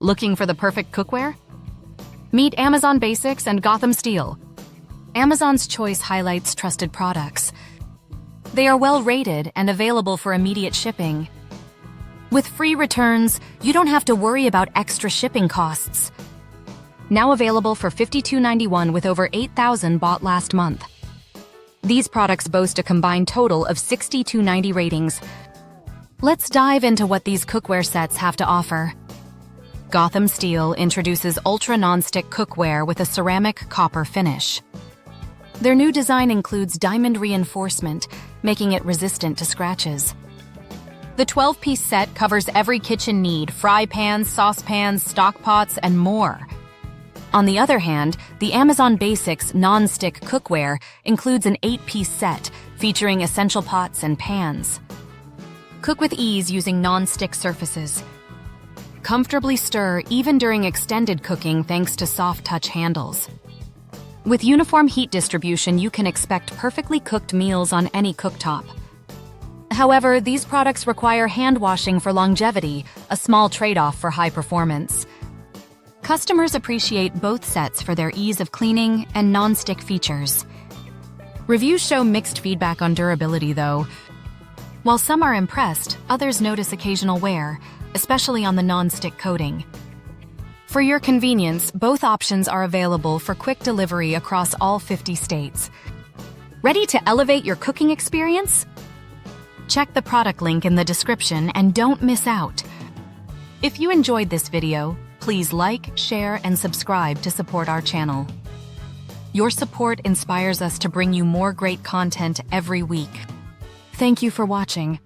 Looking for the perfect cookware? Meet Amazon Basics and Gotham Steel. Amazon's choice highlights trusted products. They are well rated and available for immediate shipping. With free returns, you don't have to worry about extra shipping costs. Now available for $52.91 with over 8,000 bought last month. These products boast a combined total of 6290 ratings. Let's dive into what these cookware sets have to offer. Gotham Steel introduces ultra non-stick cookware with a ceramic copper finish. Their new design includes diamond reinforcement, making it resistant to scratches. The 12-piece set covers every kitchen need: fry pans, saucepans, stock pots, and more. On the other hand, the Amazon Basics non-stick cookware includes an 8-piece set featuring essential pots and pans. Cook with ease using non-stick surfaces. Comfortably stir even during extended cooking thanks to soft touch handles. With uniform heat distribution, you can expect perfectly cooked meals on any cooktop. However, these products require hand washing for longevity, a small trade-off for high performance. Customers appreciate both sets for their ease of cleaning and non-stick features. Reviews show mixed feedback on durability, though. While some are impressed, others notice occasional wear, especially on the non-stick coating. For your convenience, both options are available for quick delivery across all 50 states. Ready to elevate your cooking experience? Check the product link in the description and don't miss out. If you enjoyed this video, please like, share, and subscribe to support our channel. Your support inspires us to bring you more great content every week. Thank you for watching.